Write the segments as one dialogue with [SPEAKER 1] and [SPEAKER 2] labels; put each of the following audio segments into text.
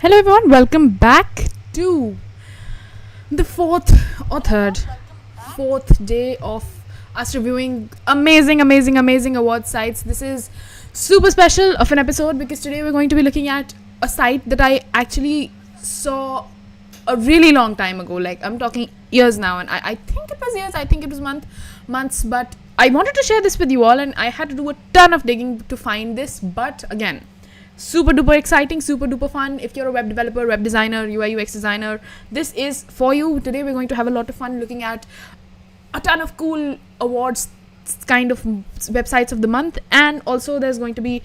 [SPEAKER 1] Hello everyone, welcome back to the fourth day of us reviewing amazing award sites. This is super special of an episode because today we're going to be looking at a site that I actually saw a really long time ago. Like I'm talking years now, and I think it was years, I think it was months, but I wanted to share this with you all and I had to do a ton of digging to find this. But again, super duper exciting, super duper fun. If you're a web developer, web designer, UI UX designer, this is for you. Today we're going to have a lot of fun looking at a ton of cool awards kind of websites of the month, and also there's going to be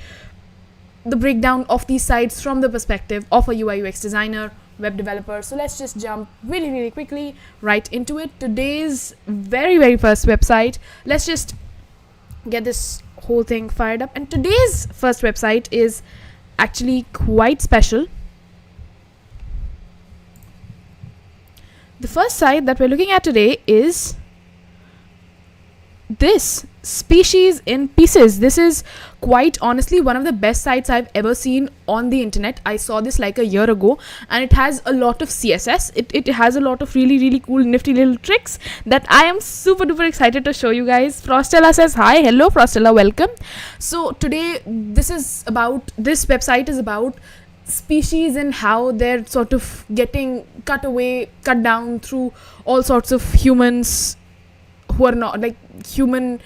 [SPEAKER 1] the breakdown of these sites from the perspective of a UI UX designer, web developer. So let's just jump really quickly right into it. Today's very first website, let's just get this whole thing fired up. And today's first website is actually quite special. The first site that we're looking at today is this Species in Pieces. This is quite honestly one of the best sites I've ever seen on the internet. I saw this like a year ago and it has a lot of CSS. It has a lot of really cool nifty little tricks that I am super duper excited to show you guys. Frostella says hi. Hello Frostella, welcome. So today this website is about species and how they're sort of getting cut down through all sorts of humans who are not like human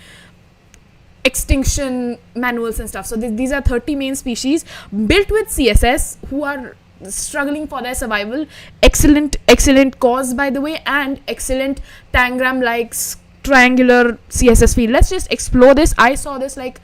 [SPEAKER 1] extinction manuals and stuff. So these are 30 main species built with CSS who are struggling for their survival. Excellent cause, by the way, and excellent tangram like triangular CSS field. Let's just explore this. I saw this like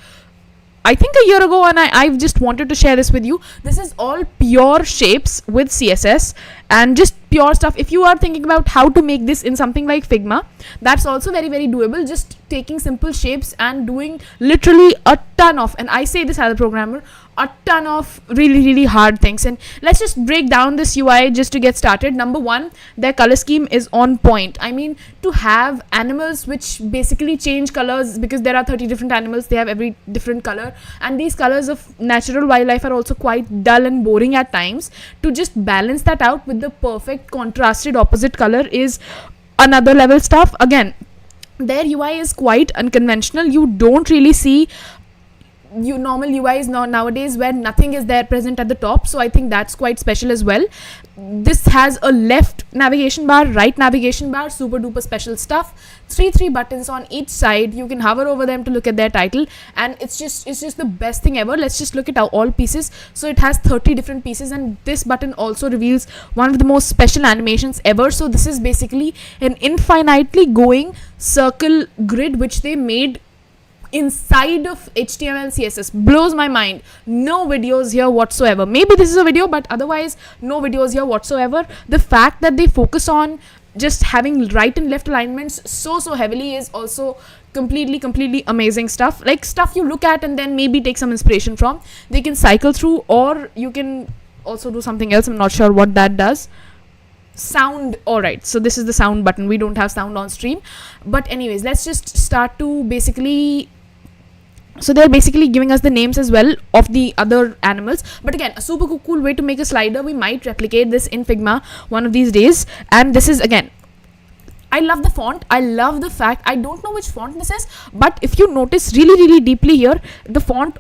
[SPEAKER 1] I think a year ago and I've just wanted to share this with you. This is all pure shapes with CSS and just pure stuff. If you are thinking about how to make this in something like Figma, that's also very doable. Just taking simple shapes and doing literally a ton of, and I say this as a programmer, a ton of really hard things. And let's just break down this UI just to get started. Number one, their color scheme is on point. I mean, to have animals which basically change colors, because there are 30 different animals, they have every different color, and these colors of natural wildlife are also quite dull and boring at times. To just balance that out with the perfect contrasted opposite color is another level stuff. Again, their UI is quite unconventional. You don't really see normal UIs nowadays where nothing is there present at the top, so I think that's quite special as well. This has a left navigation bar, right navigation bar, super duper special stuff. Three buttons on each side. You can hover over them to look at their title, and it's just the best thing ever. Let's just look at all pieces. So it has 30 different pieces, and this button also reveals one of the most special animations ever. So this is basically an infinitely going circle grid which they made inside of HTML CSS. Blows my mind. No videos here whatsoever. Maybe this is a video, but otherwise no videos here whatsoever. The fact that they focus on just having right and left alignments so heavily is also completely amazing stuff. Like stuff you look at and then maybe take some inspiration from. They can cycle through, or you can also do something else. I'm not sure what that does. Sound. Alright, so this is the sound button. We don't have sound on stream, but anyways, let's just start to basically. So they're basically giving us the names as well of the other animals. But again, a super cool way to make a slider. We might replicate this in Figma one of these days. And this is, again, I love the font. I love the fact, I don't know which font this is, but if you notice really deeply here, the font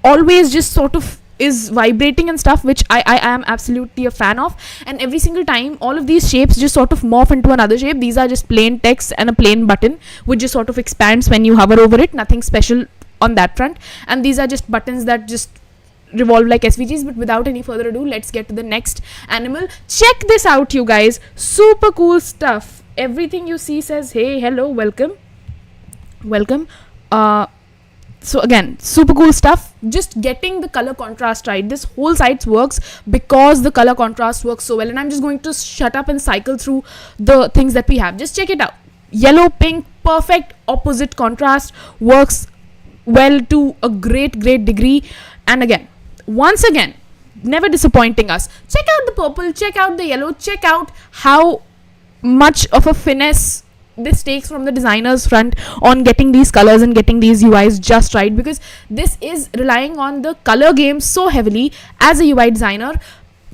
[SPEAKER 1] always just sort of is vibrating and stuff, which I am absolutely a fan of. And every single time all of these shapes just sort of morph into another shape. These are just plain text and a plain button which just sort of expands when you hover over it. Nothing special on that front, and these are just buttons that just revolve like SVGs. But without any further ado, let's get to the next animal. Check this out, you guys. Super cool stuff. Everything you see says hey, hello, welcome. So again, super cool stuff. Just getting the color contrast right. This whole site works because the color contrast works so well. And I'm just going to shut up and cycle through the things that we have. Just check it out. Yellow, pink, perfect opposite contrast, works well to a great degree. And again, once again, never disappointing us. Check out the purple, check out the yellow, check out how much of a finesse this takes from the designer's front on getting these colors and getting these UIs just right, because this is relying on the color game so heavily. As a UI designer,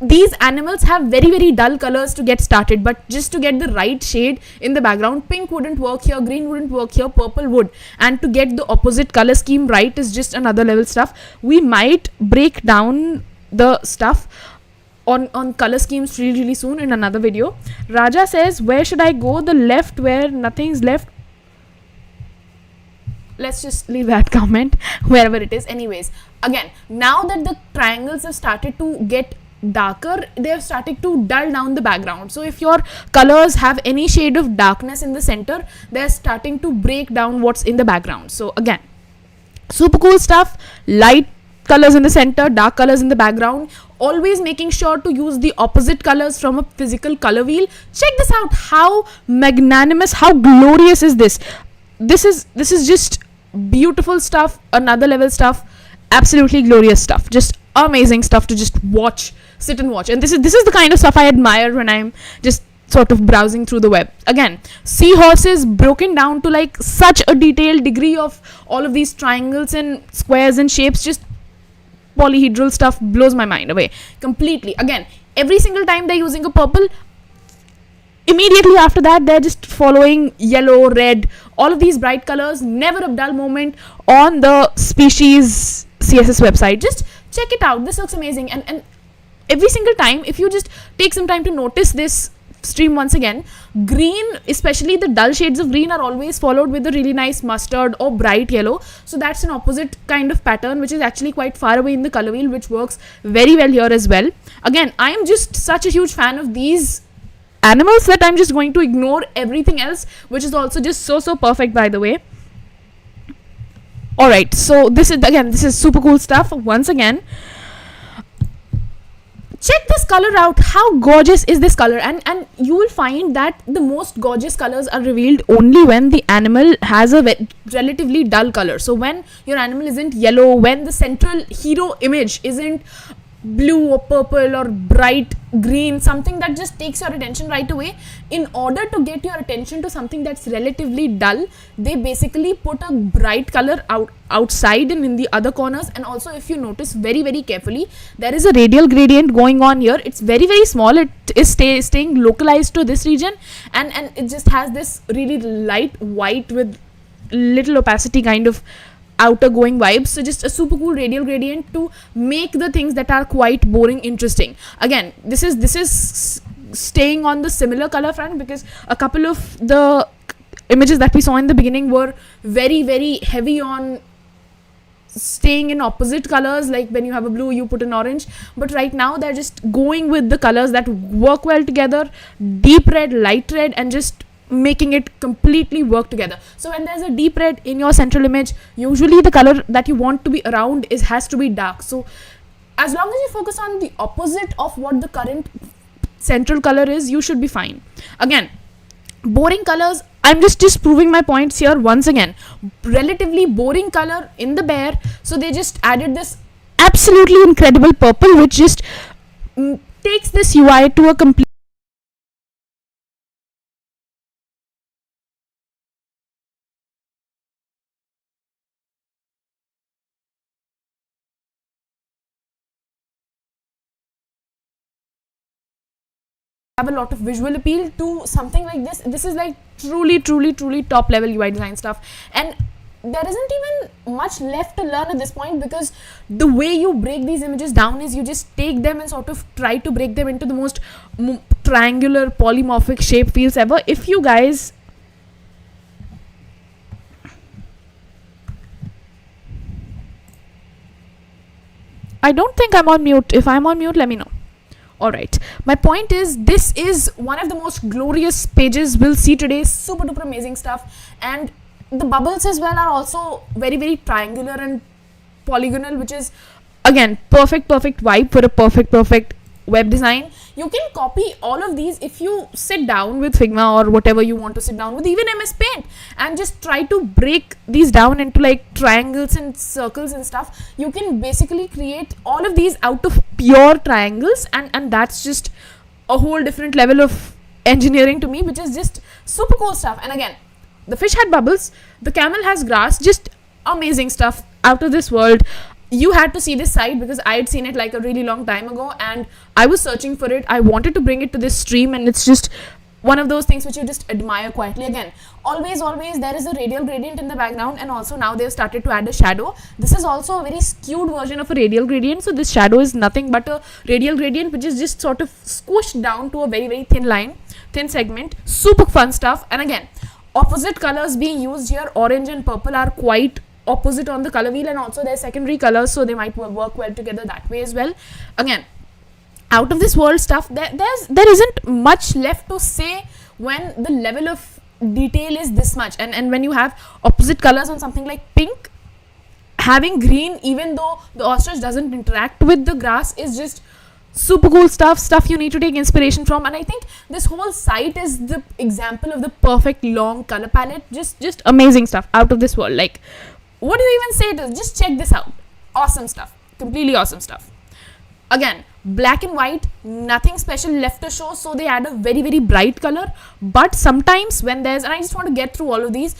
[SPEAKER 1] these animals have very, very dull colors to get started, but just to get the right shade in the background, pink wouldn't work here, green wouldn't work here, purple would. And to get the opposite color scheme right is just another level stuff. We might break down the stuff on color schemes really, really soon in another video. Raja says, where should I go? The left, where nothing's left. Let's just leave that comment wherever it is. Anyways, again, now that the triangles have started to get darker, they're starting to dull down the background. So if your colors have any shade of darkness in the center, they're starting to break down what's in the background. So again, super cool stuff. Light colors in the center, dark colors in the background. Always making sure to use the opposite colors from a physical color wheel. Check this out. How magnanimous, how glorious is this? This is just beautiful stuff, another level stuff, absolutely glorious stuff, just amazing stuff to just watch, sit and watch. And this is the kind of stuff I admire when I'm just sort of browsing through the web. Again, seahorses broken down to like such a detailed degree of all of these triangles and squares and shapes, just polyhedral stuff blows my mind away completely. Again, every single time they're using a purple, immediately after that they're just following yellow, red, all of these bright colors. Never a dull moment on the species CSS website. Just check it out. This looks amazing. And every single time, if you just take some time to notice this stream once again, green, especially the dull shades of green, are always followed with a really nice mustard or bright yellow. So that's an opposite kind of pattern, which is actually quite far away in the color wheel, which works very well here as well. Again, I am just such a huge fan of these animals that I'm just going to ignore everything else, which is also just so perfect, by the way. Alright, so this is super cool stuff. Once again, check this color out. How gorgeous is this color? And you will find that the most gorgeous colors are revealed only when the animal has a relatively dull color. So when your animal isn't yellow, when the central hero image isn't blue or purple or bright green, something that just takes your attention right away. In order to get your attention to something that's relatively dull, they basically put a bright color outside and in the other corners. And also, if you notice very, very carefully, there is a radial gradient going on here. It's very, very small. It is staying localized to this region, and it just has this really light white with little opacity kind of outer going vibes. So just a super cool radial gradient to make the things that are quite boring interesting. Again, this is staying on the similar color front, because a couple of the images that we saw in the beginning were very, very heavy on staying in opposite colors. Like when you have a blue, you put an orange, but right now they're just going with the colors that work well together, deep red, light red, and just making it completely work together. So when there's a deep red in your central image, usually the color that you want to be around has to be dark. So as long as you focus on the opposite of what the current central color is, you should be fine. Again, boring colors, I'm just proving my points here once again. Relatively boring color in the bear, so they just added this absolutely incredible purple, which just takes this UI to a complete have a lot of visual appeal to something like this. This is like truly top level UI design stuff, and there isn't even much left to learn at this point, because the way you break these images down is you just take them and sort of try to break them into the most triangular polymorphic shape fields ever. If you guys I don't think I'm on mute. If I'm on mute, let me know. Alright, my point is, this is one of the most glorious pages we'll see today. Super duper amazing stuff. And the bubbles as well are also very, very triangular and polygonal, which is again perfect vibe for a perfect web design. You can copy all of these if you sit down with Figma or whatever you want to sit down with, even MS Paint, and just try to break these down into like triangles and circles and stuff. You can basically create all of these out of pure triangles, and that's just a whole different level of engineering to me, which is just super cool stuff. And again, the fish had bubbles, the camel has grass, just amazing stuff, out of this world. you had to see this site because I had seen it like a really long time ago, and I was searching for it. I wanted to bring it to this stream, and it's just one of those things which you just admire quietly. Again, always there is a radial gradient in the background, and also now they've started to add a shadow. This is also a very skewed version of a radial gradient, so this shadow is nothing but a radial gradient which is just sort of squished down to a very thin line, thin segment. Super fun stuff. And again, opposite colors being used here, orange and purple, are quite opposite on the color wheel, and also they're secondary colors, so they might work well together that way as well. Again, out of this world stuff. There isn't much left to say when the level of detail is this much, and when you have opposite colors on something like pink, having green, even though the ostrich doesn't interact with the grass, is just super cool stuff you need to take inspiration from. And I think this whole site is the example of the perfect long color palette. Just amazing stuff, out of this world. Like, what do you even say to just check this out? Awesome stuff, completely awesome stuff. Again, black and white, nothing special left to show, so they add a very bright color. But sometimes when there's, and I just want to get through all of these,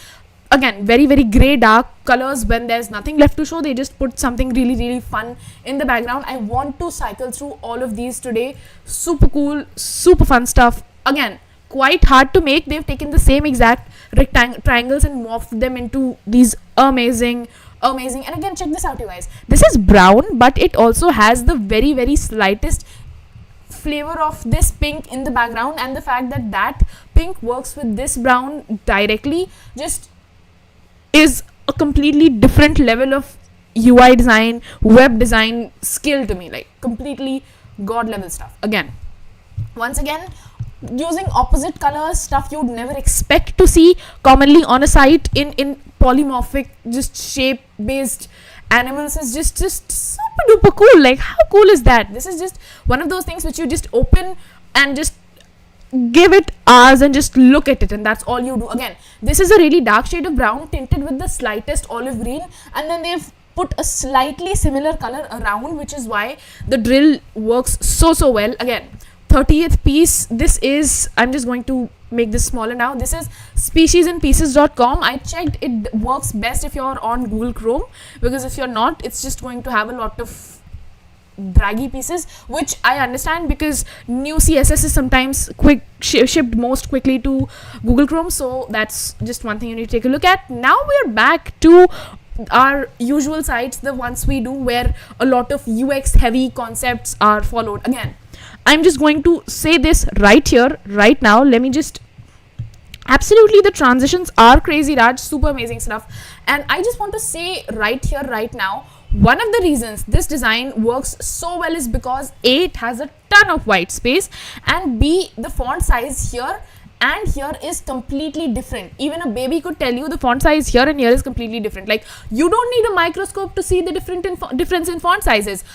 [SPEAKER 1] again, very grey dark colors, when there's nothing left to show, they just put something really fun in the background. I want to cycle through all of these today. Super cool, super fun stuff. Again, quite hard to make. They've taken the same exact triangles and morphed them into these amazing. And again, check this out, you guys. This is brown, but it also has the very slightest flavor of this pink in the background, and the fact that pink works with this brown directly just is a completely different level of UI design, web design skill to me. Like, completely god level stuff. Again, once again, using opposite colors, stuff you'd never expect to see commonly on a site in polymorphic, just shape based animals, is just super duper cool. Like, how cool is that? This is just one of those things which you just open and just give it hours and just look at it, and that's all you do. Again, this is a really dark shade of brown tinted with the slightest olive green, and then they've put a slightly similar color around, which is why the drill works so well. Again, 30th piece, this is, I'm just going to make this smaller now. This is speciesandpieces.com. I checked, it works best if you're on Google Chrome, because if you're not, it's just going to have a lot of draggy pieces, which I understand because new CSS is sometimes shipped most quickly to Google Chrome. So that's just one thing you need to take a look at. Now we're back to our usual sites, the ones we do where a lot of UX heavy concepts are followed. Again, I'm just going to say this right here, right now. Let me just, absolutely, the transitions are crazy, Raj, super amazing stuff. And I just want to say right here, right now, one of the reasons this design works so well is because A, it has a ton of white space, and B, the font size here and here is completely different. Even a baby could tell you the font size here and here is completely different. Like, you don't need a microscope to see the difference in font sizes.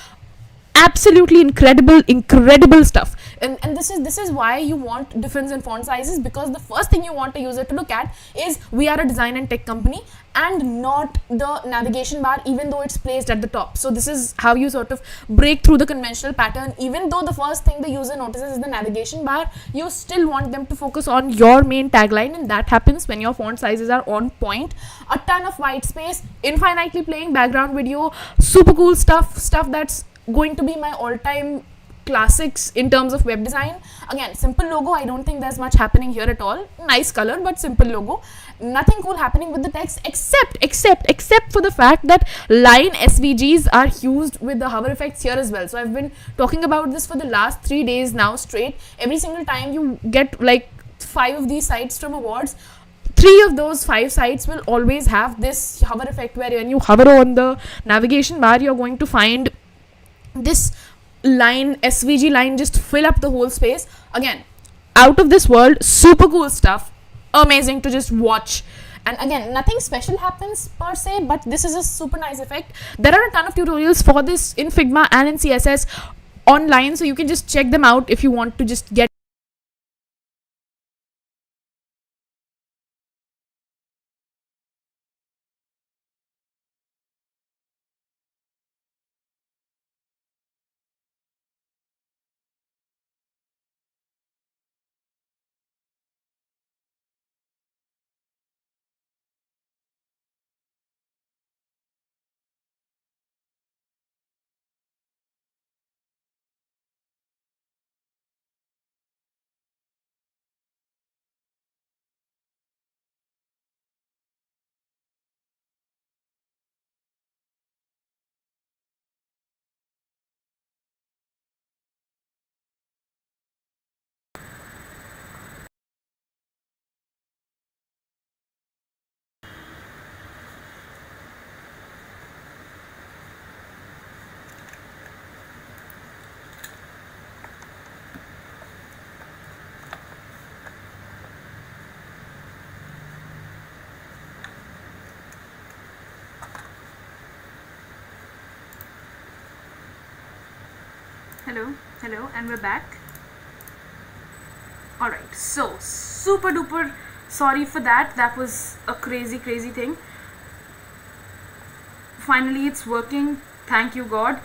[SPEAKER 1] Absolutely incredible stuff. And this is why you want difference in font sizes, because the first thing you want a user to look at is, we are a design and tech company, and not the navigation bar, even though it's placed at the top. So this is how you sort of break through the conventional pattern. Even though the first thing the user notices is the navigation bar, you still want them to focus on your main tagline, and that happens when your font sizes are on point. A ton of white space, infinitely playing background video, super cool stuff that's going to be my all-time classics in terms of web design. Again, simple logo. I don't think there's much happening here at all. Nice color, but simple logo. Nothing cool happening with the text, except for the fact that line SVGs are used with the hover effects here as well. So I've been talking about this for the last 3 days now straight. Every single time you get like 5 of these sites from Awwwards, 3 of those 5 sites will always have this hover effect, where when you hover on the navigation bar, you're going to find this line, SVG line, just fill up the whole space. Again, out of this world, super cool stuff, amazing to just watch. And again, nothing special happens per se, but this is a super nice effect. There are a ton of tutorials for this in Figma and in CSS online, so you can just check them out if you want to just get Hello, and we're back. Alright, so super duper sorry for that. That was a crazy thing. Finally, it's working. Thank you, God.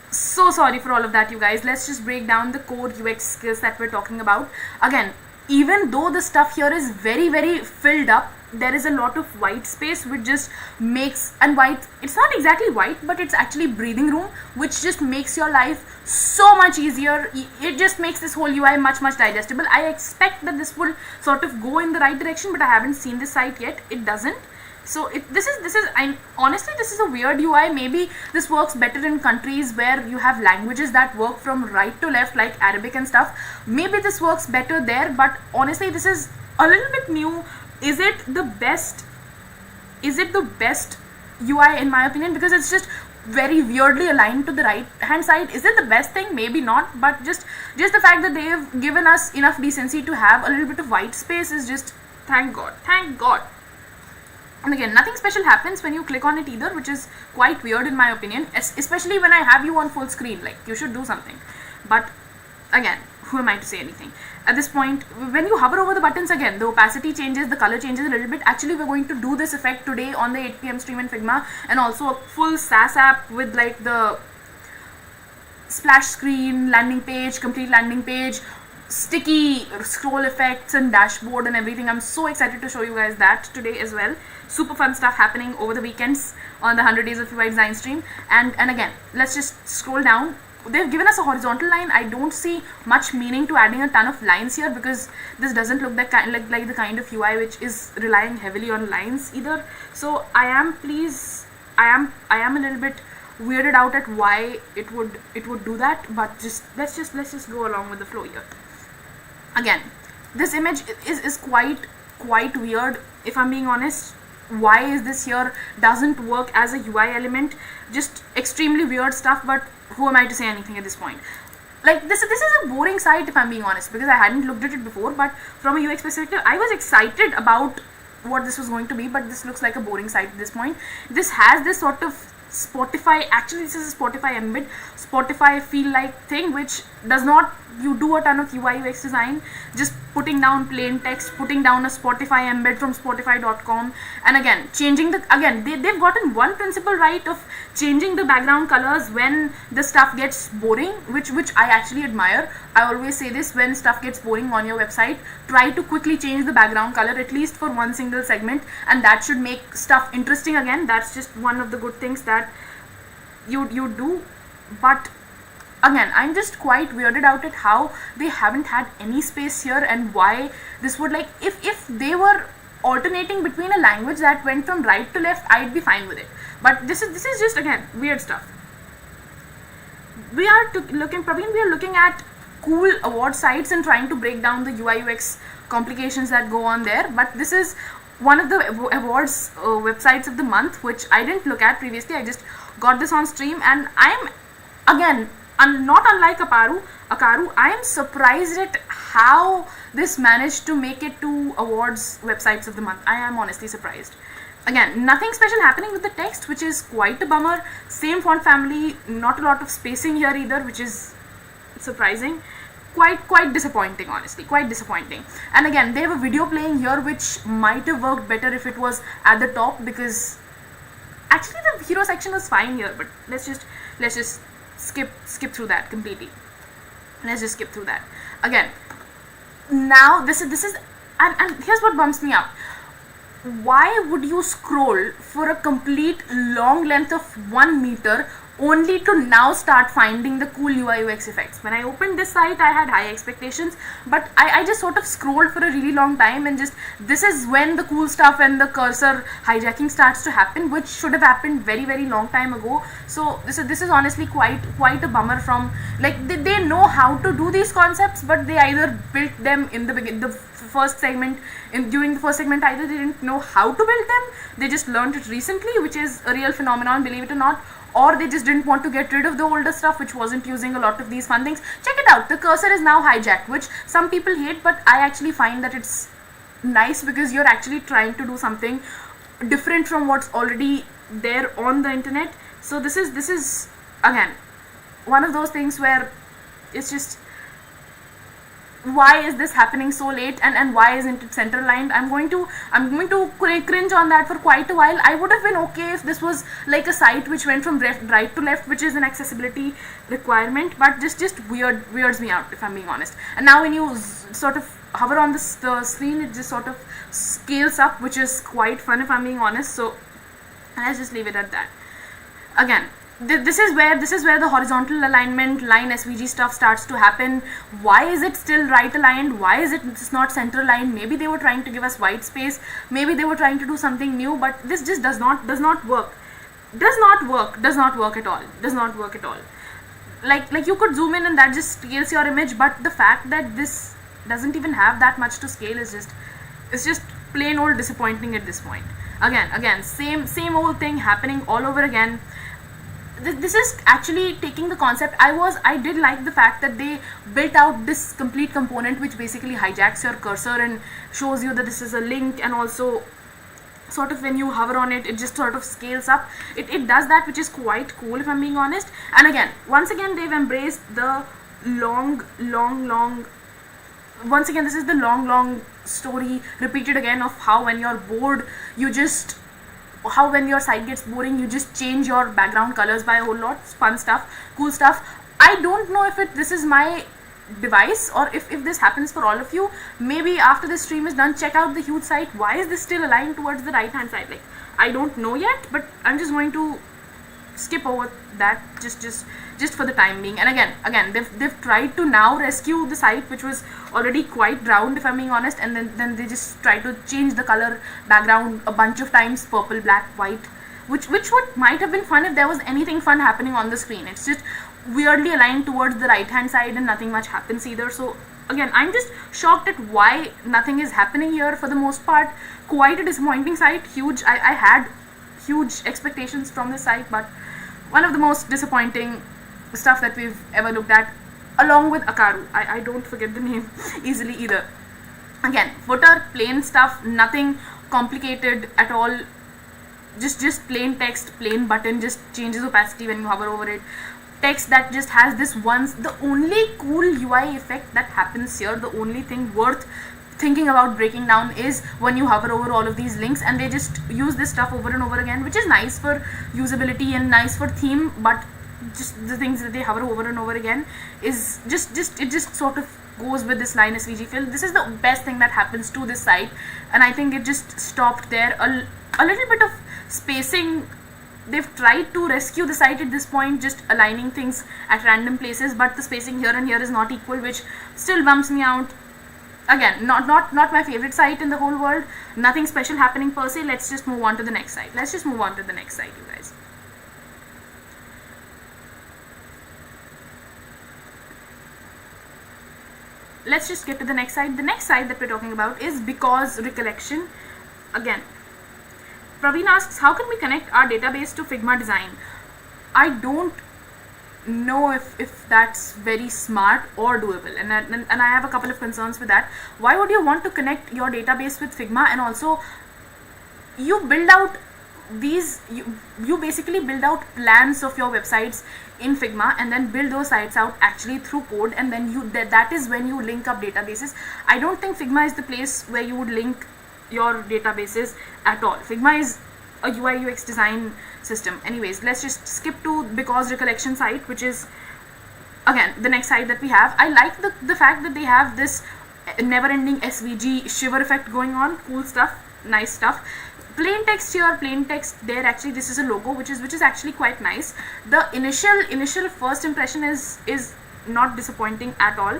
[SPEAKER 1] So sorry for all of that, you guys. Let's just break down the core UX skills that we're talking about. Again, even though the stuff here is very filled up, there is a lot of white space which just makes, and white, it's not exactly white, but it's actually breathing room, which just makes your life so much easier. It just makes this whole UI much digestible. I expect that this will sort of go in the right direction, but I haven't seen this site yet. It doesn't. So this is honestly, this is a weird UI. Maybe this works better in countries where you have languages that work from right to left, like Arabic and stuff. Maybe this works better there, but honestly, this is a little bit new. Is it the best UI in my opinion? Because it's just very weirdly aligned to the right hand side. Is it the best thing? Maybe not, but just the fact that they have given us enough decency to have a little bit of white space is just, thank God. And again, nothing special happens when you click on it either, which is quite weird in my opinion, especially when I have you on full screen. Like, you should do something. But again, who am I to say anything? At this point, when you hover over the buttons, again, the opacity changes, the color changes a little bit. Actually, we're going to do this effect today on the 8 p.m. stream in Figma, and also a full SaaS app with like the splash screen, landing page, complete landing page, sticky scroll effects and dashboard and everything. I'm so excited to show you guys that today as well. Super fun stuff happening over the weekends on the 100 days of UI design stream. And again, let's just scroll down. They've given us a horizontal line. I don't see much meaning to adding a ton of lines here, because this doesn't look like the kind of UI which is relying heavily on lines either. So I am a little bit weirded out at why it would do that, but let's just go along with the flow here. Again, this image is quite weird, if I'm being honest. Why is this here? Doesn't work as a UI element. Just extremely weird stuff, but who am I to say anything at this point? Like, this is a boring site, if I'm being honest, because I hadn't looked at it before. But from a UX perspective, I was excited about what this was going to be, but this looks like a boring site at this point. This has this sort of Spotify, actually this is a Spotify embed, Spotify feel like thing, which does not, you do a ton of UI UX design, just putting down plain text, putting down a Spotify embed from spotify.com, and again, changing they've gotten one principle right of changing the background colors when the stuff gets boring, which I actually admire. I always say this: when stuff gets boring on your website, try to quickly change the background color, at least for one single segment, and that should make stuff interesting again. That's just one of the good things that you do. But again, I'm just quite weirded out at how they haven't had any space here, and why this would, like, if they were alternating between a language that went from right to left, I'd be fine with it. But this is just, again, weird stuff. We are looking at cool award sites and trying to break down the UI UX complications that go on there. But this is one of the awards websites of the month, which I didn't look at previously. I just got this on stream, and I'm, again, not unlike Akaru, I am surprised at how this managed to make it to awards websites of the month. I am honestly surprised. Again, nothing special happening with the text, which is quite a bummer. Same font family, not a lot of spacing here either, which is surprising. Quite disappointing, honestly, quite disappointing. And again, they have a video playing here, which might have worked better if it was at the top, because actually the hero section was fine here, but let's just skip through that completely. Let's just skip through that. Again, now this is and here's what bumps me out. Why would you scroll for a complete long length of 1 meter only to now start finding the cool UI UX effects? When I opened this site, I had high expectations, but I just sort of scrolled for a really long time, and just, this is when the cool stuff and the cursor hijacking starts to happen, which should have happened very long time ago. So this is honestly quite a bummer. From, like, they know how to do these concepts, but they either built them in the first segment, during the first segment, either they didn't know how to build them, they just learned it recently, which is a real phenomenon, believe it or not, or they just didn't want to get rid of the older stuff, which wasn't using a lot of these fun things. Check it out, the cursor is now hijacked, which some people hate, but I actually find that it's nice, because you're actually trying to do something different from what's already there on the internet. So this is again, one of those things where it's just, why is this happening so late, and why isn't it center aligned? I'm going to cringe on that for quite a while. I would have been okay if this was like a site which went from right to left, which is an accessibility requirement, but just weirds me out, if I'm being honest. And now when you sort of hover on the screen, it just sort of scales up, which is quite fun, if I'm being honest. So let's just leave it at that. Again, this is where the horizontal alignment line SVG stuff starts to happen. Why is it still right aligned? Why is it's not center aligned? Maybe they were trying to give us white space, maybe they were trying to do something new, but this just does not work at all. Like you could zoom in and that just scales your image, but the fact that this doesn't even have that much to scale is just plain old disappointing at this point. Again, same old thing happening all over again. This is actually taking the concept. I did like the fact that they built out this complete component which basically hijacks your cursor and shows you that this is a link, and also sort of when you hover on it, it just sort of scales up. It does that, which is quite cool, if I'm being honest. And once again they've embraced the long once again, this is the long story repeated again of how when you're bored, how when your site gets boring, you just change your background colors by a whole lot. Fun stuff, cool stuff. I don't know if this is my device or if this happens for all of you. Maybe after this stream is done, check out the huge site. Why is this still aligned towards the right hand side? Like, I don't know yet, but I'm just going to skip over that just for the time being. And again they've tried to now rescue the site, which was already quite drowned, if I'm being honest, and then they just try to change the color background a bunch of times, purple, black, white, which might have been fun if there was anything fun happening on the screen. It's just weirdly aligned towards the right hand side and nothing much happens either. So again, I'm just shocked at why nothing is happening here for the most part. Quite a disappointing site. I had huge expectations from this site, but one of the most disappointing stuff that we've ever looked at, along with Akaru. I don't forget the name easily either. Again, footer, plain stuff, nothing complicated at all. Just plain text, plain button, just changes opacity when you hover over it. Text that just has this the only cool UI effect that happens here, the only thing worth thinking about breaking down is when you hover over all of these links, and they just use this stuff over and over again, which is nice for usability and nice for theme, but just the things that they hover over and over again is it just sort of goes with this line SVG fill. This is the best thing that happens to this site, and I think it just stopped there. A little bit of spacing. They've tried to rescue the site at this point, just aligning things at random places, but the spacing here and here is not equal, which still bumps me out. Again, not my favorite site in the whole world. Nothing special happening per se. Let's just move on to the next site. You guys. Let's just get to the next site. The next site that we're talking about is Because Recollection. Again, Praveen asks, how can we connect our database to Figma design? I don't know if that's very smart or doable, and I have a couple of concerns with that. Why would you want to connect your database with Figma? And also, you build out you basically build out plans of your websites in Figma, and then build those sites out actually through code, and then that is when you link up databases. I don't think Figma is the place where you would link your databases at all. Figma is a UI UX design system. Anyways, let's just skip to Because Recollection site, which is again the next site that we have. I like the fact that they have this never-ending SVG shiver effect going on. Cool stuff, nice stuff. Plain text here, plain text there. Actually, this is a logo, which is actually quite nice. The initial first impression is not disappointing at all.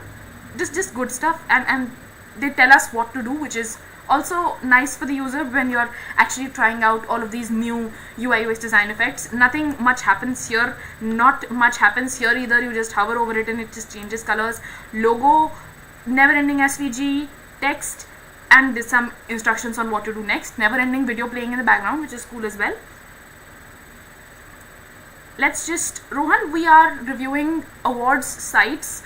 [SPEAKER 1] Just good stuff, and they tell us what to do, which is also nice for the user when you're actually trying out all of these new UI UX design effects. Nothing much happens here. Not much happens here either. You just hover over it and it just changes colors. Logo, never-ending SVG, text, and there's some instructions on what to do next. Never-ending video playing in the background, which is cool as well. Let's just, Rohan, we are reviewing Awwwards sites,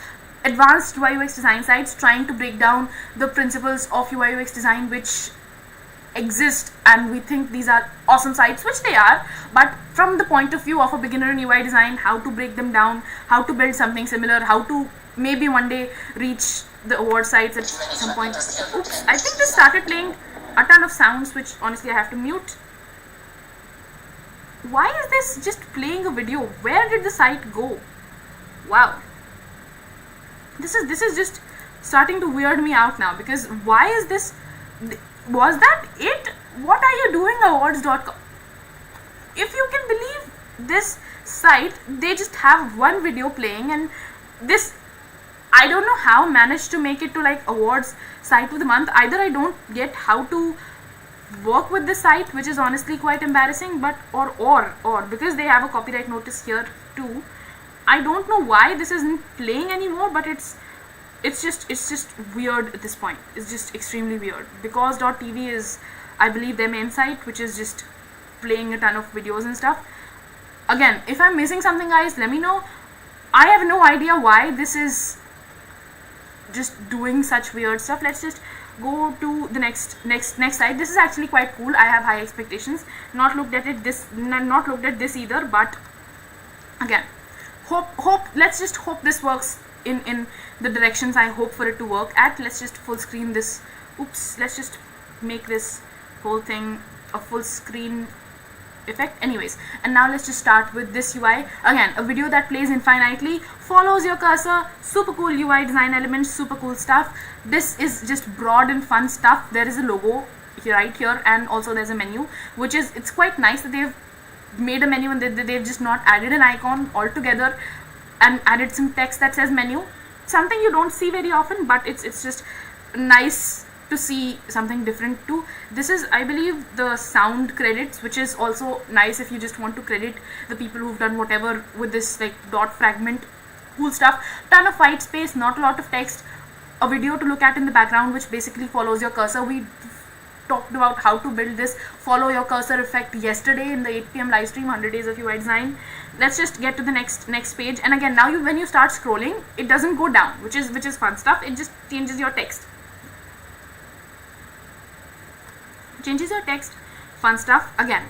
[SPEAKER 1] advanced UI UX design sites, trying to break down the principles of UI UX design, which exist and we think these are awesome sites, which they are, but from the point of view of a beginner in UI design, how to break them down, how to build something similar, how to maybe one day reach the award sites at some point. Oops, I think this started playing a ton of sounds, which honestly I have to mute. Why is this just playing a video? Where did the site go? Wow. This is just starting to weird me out now, because why is this? Was that it? What are you doing, Awwwards.com? If you can believe this site, they just have one video playing, and this, I don't know how managed to make it to like awards site of the month. Either I don't get how to work with this site, which is honestly quite embarrassing, but or because they have a copyright notice here too. I don't know why this isn't playing anymore, but it's just weird at this point. It's just extremely weird. Because.tv is, I believe, their main site, which is just playing a ton of videos and stuff. Again, if I'm missing something, guys, let me know. I have no idea why this is just doing such weird stuff. Let's just go to the next site. This is actually quite cool. I have high expectations. Not looked at this either, but again, let's just hope this works in the directions I hope for it to work at. Let's just full screen this. Oops, let's just make this whole thing a full screen effect. Anyways, and now let's just start with this UI. Again, a video that plays infinitely, follows your cursor, super cool UI design elements, super cool stuff. This is just broad and fun stuff. There is a logo here, right here, and also there's a menu, which is, it's quite nice that they've made a menu and they've just not added an icon altogether and added some text that says menu. Something you don't see very often, but it's just nice to see something different too. This is, I believe, the sound credits, which is also nice if you just want to credit the people who've done whatever with this, like dot fragment, cool stuff. Ton of white space, not a lot of text, a video to look at in the background which basically follows your cursor. We talked about how to build this follow your cursor effect yesterday in the 8 PM live stream, 100 days of UI design. Let's just get to the next page. And again, now when you start scrolling, it doesn't go down, which is fun stuff. It just changes your text. Fun stuff. Again,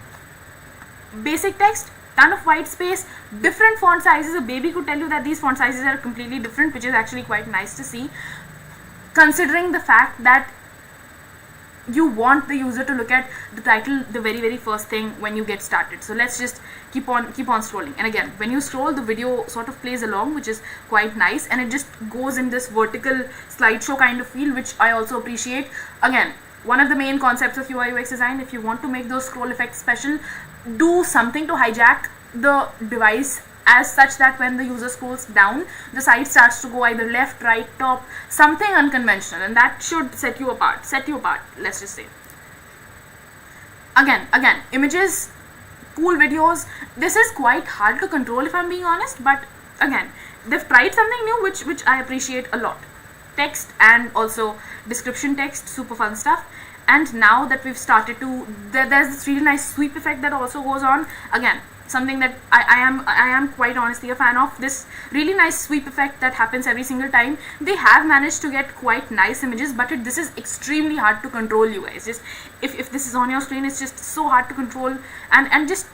[SPEAKER 1] basic text, ton of white space, different font sizes. A baby could tell you that these font sizes are completely different, which is actually quite nice to see, considering the fact that you want the user to look at the title the very first thing when you get started. So let's just keep on scrolling. And again, when you scroll, the video sort of plays along, which is quite nice, and it just goes in this vertical slideshow kind of feel, which I also appreciate. Again, one of the main concepts of UI UX design, if you want to make those scroll effects special, do something to hijack the device as such that when the user scrolls down, the site starts to go either left, right, top, something unconventional, and that should set you apart, let's just say. Again, images, cool videos. This is quite hard to control, if I'm being honest, but again, they've tried something new, which I appreciate a lot. Text and also description text, super fun stuff. And now that we've started to, there's this really nice sweep effect that also goes on. Again, something that I am quite honestly a fan of, this really nice sweep effect that happens every single time. They have managed to get quite nice images, but this is extremely hard to control, you guys. Just if this is on your screen, it's just so hard to control, and just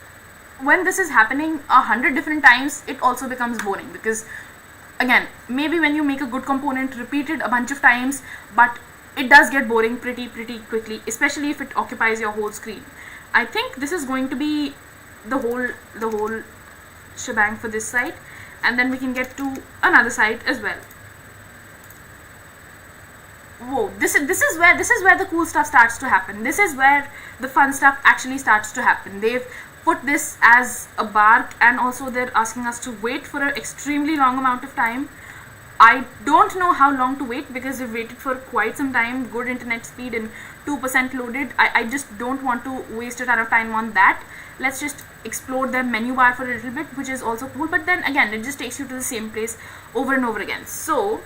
[SPEAKER 1] when this is happening 100 different times, it also becomes boring, because again, maybe when you make a good component, repeat it a bunch of times, but it does get boring pretty quickly, especially if it occupies your whole screen. I think this is going to be the whole shebang for this site, and then we can get to another site as well. Whoa, this is where the cool stuff starts to happen. This is where the fun stuff actually starts to happen. They've put this as a bark, and also they're asking us to wait for an extremely long amount of time. I don't know how long to wait, because we've waited for quite some time, good internet speed and 2% loaded. I just don't want to waste a ton of time on that. Let's just explore the menu bar for a little bit, which is also cool, but then again, it just takes you to the same place over and over again. So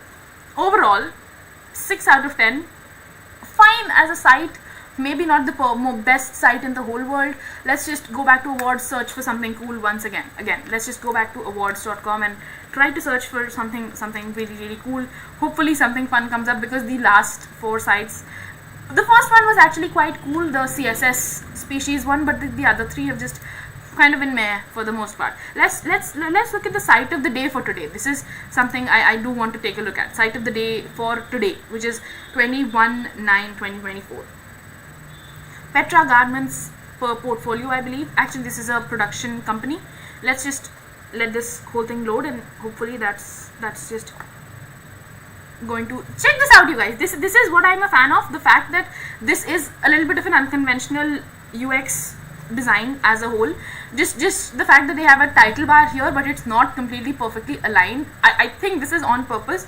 [SPEAKER 1] overall, 6 out of 10. Fine as a site, maybe not the best site in the whole world. Let's just go back to Awwwards, search for something cool once again. Let's just go back to awwwards.com and try to search for something really cool. Hopefully something fun comes up, because the last 4 sites The first one was actually quite cool, the CSS species one, but the other three have just kind of been meh for the most part. Let's look at the site of the day for today. This is something I do want to take a look at. Site of the day for today, which is 21/9/2024. Petra Garments per portfolio, I believe. Actually, this is a production company. Let's just let this whole thing load, and hopefully that's just going to check this out, you guys. This is what I'm a fan of, the fact that this is a little bit of an unconventional UX design as a whole. Just the fact that they have a title bar here, but it's not completely perfectly aligned. I think this is on purpose.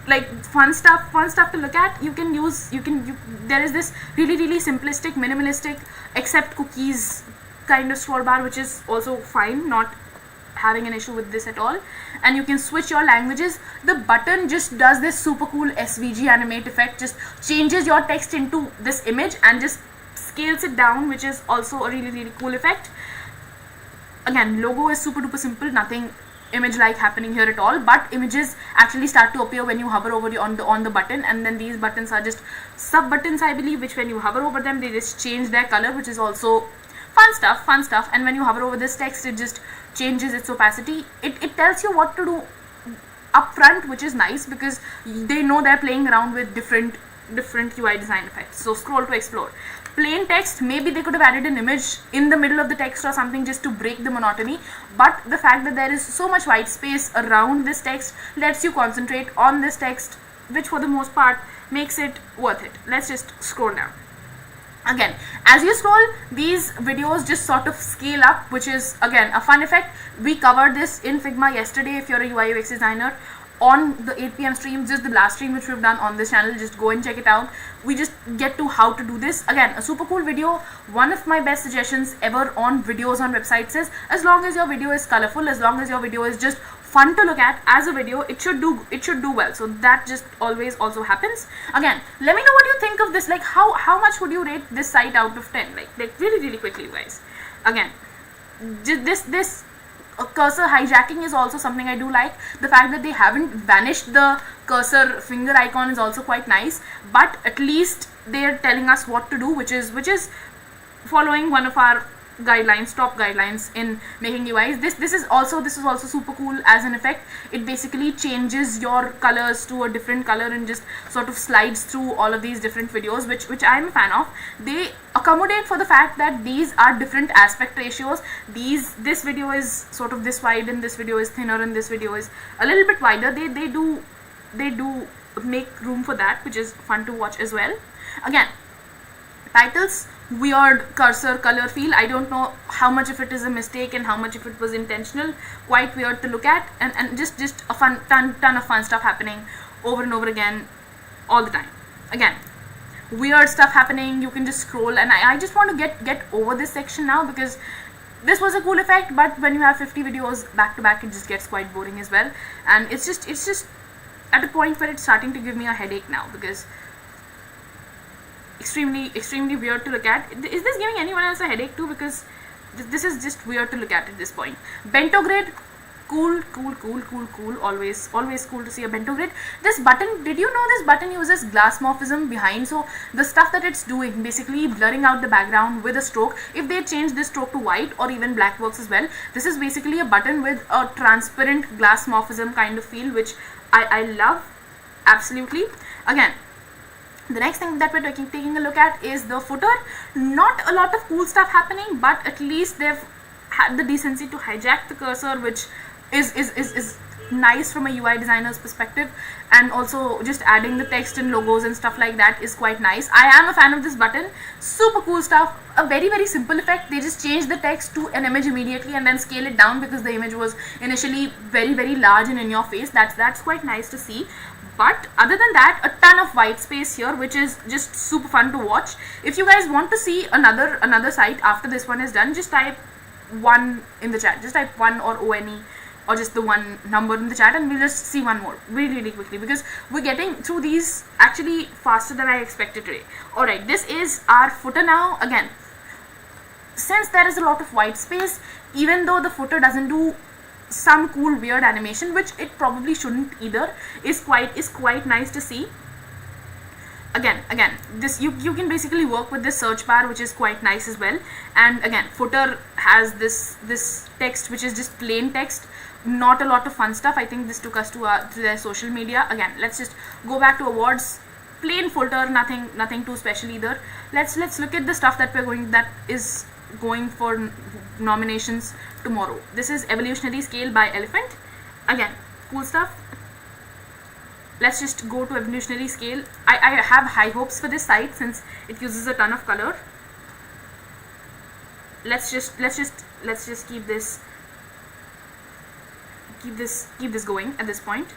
[SPEAKER 1] Like fun stuff to look at. There is this really simplistic, minimalistic, accept cookies kind of scroll bar, which is also fine, not having an issue with this at all. And you can switch your languages. The button just does this super cool SVG animate effect, just changes your text into this image and just scales it down, which is also a really cool effect. Again, logo is super duper simple, nothing image like happening here at all, but images actually start to appear when you hover over on the button, and then these buttons are just sub buttons, I believe, which when you hover over them they just change their color, which is also fun stuff. And when you hover over this text, it just changes its opacity. It tells you what to do up front, which is nice because they know they're playing around with different UI design effects. So scroll to explore. Plain text, maybe they could have added an image in the middle of the text or something just to break the monotony, but the fact that there is so much white space around this text lets you concentrate on this text, which for the most part makes it worth it. Let's just scroll down. Again, as you scroll, these videos just sort of scale up, which is again a fun effect. We covered this in Figma yesterday. If you're a UI UX designer, on the 8 PM stream, just the last stream which we've done on this channel, just go and check it out. We just get to how to do this. Again, a super cool video. One of my best suggestions ever on videos on websites is, as long as your video is colorful, as long as your video is just fun to look at as a video, it should do well. So that just always also happens. Again, let me know what you think of this. Like how much would you rate this site out of 10? Like really quickly, you guys. Again, this cursor hijacking is also something I do like. The fact that they haven't vanished the cursor finger icon is also quite nice, but at least they're telling us what to do, which is following one of our guidelines, top guidelines in making UIs. This is also super cool as an effect. It basically changes your colors to a different color and just sort of slides through all of these different videos, which I'm a fan of. They accommodate for the fact that these are different aspect ratios. This video is sort of this wide, and this video is thinner, and this video is a little bit wider. They do make room for that, which is fun to watch as well. Again, titles, weird cursor color feel. I don't know how much of it is a mistake and how much of it was intentional. Quite weird to look at, and just a fun ton of fun stuff happening over and over again all the time. Again, weird stuff happening. You can just scroll, and I just want to get over this section now, because this was a cool effect, but when you have 50 videos back to back, it just gets quite boring as well. And it's just at a point where it's starting to give me a headache now, because extremely weird to look at. Is this giving anyone else a headache too? Because this is just weird to look at this point. Bento grid, cool. Always cool to see a bento grid. This button, did you know this button uses glass morphism behind? So the stuff that it's doing, basically blurring out the background with a stroke. If they change this stroke to white or even black works as well. This is basically a button with a transparent glass morphism kind of feel, which I love absolutely. Again, the next thing that we're taking a look at is the footer. Not a lot of cool stuff happening, but at least they've had the decency to hijack the cursor, which is nice from a UI designer's perspective. And also just adding the text and logos and stuff like that is quite nice. I am a fan of this button. Super cool stuff. A very simple effect. They just change the text to an image immediately and then scale it down, because the image was initially very large and in your face. That's quite nice to see. But other than that, a ton of white space here, which is just super fun to watch. If you guys want to see another site after this one is done, just type 1 in the chat. Just type 1 or ONE, or just the 1 number in the chat, and we'll just see one more really quickly, because we're getting through these actually faster than I expected today. Alright, this is our footer now. Again, since there is a lot of white space, even though the footer doesn't do some cool weird animation, which it probably shouldn't either, is quite nice to see. again this you can basically work with this search bar, which is quite nice as well. And again, footer has this text which is just plain text, not a lot of fun stuff. I think this took us to their social media. Again, let's just go back to awards. Plain footer, nothing too special either. Let's look at the stuff that is going for nominations tomorrow. This is evolutionary scale by Elephant. Again, cool stuff. Let's just go to evolutionary scale. I have high hopes for this site since it uses a ton of color. Let's just keep this going at this point.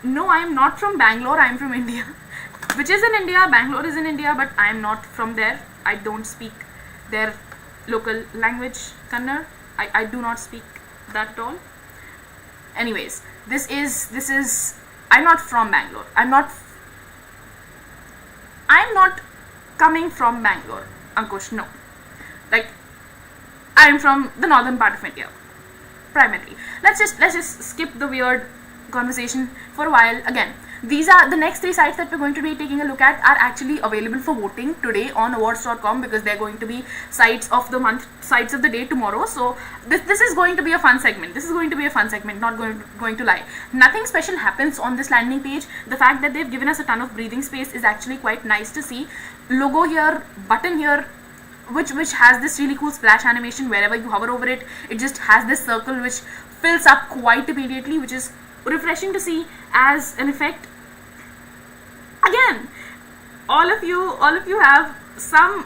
[SPEAKER 1] No, I am not from Bangalore. I am from India, which is in India. Bangalore is in India, but I am not from there. I don't speak their local language, Kannada. I do not speak that at all. Anyways, this is I'm not from Bangalore. I'm not coming from Bangalore, Ankush. No, like I'm from the northern part of India, primarily. Let's just skip the weird conversation for a while. Again, these are the next 3 sites that we're going to be taking a look at are actually available for voting today on awwwards.com, because they're going to be sites of the month, sites of the day tomorrow. So this is going to be a fun segment. Not going to lie. Nothing special happens on this landing page. The fact that they've given us a ton of breathing space is actually quite nice to see. Logo here, button here, which has this really cool splash animation. Wherever you hover over it, it just has this circle which fills up quite immediately, which is refreshing to see as an effect. Again, all of you have some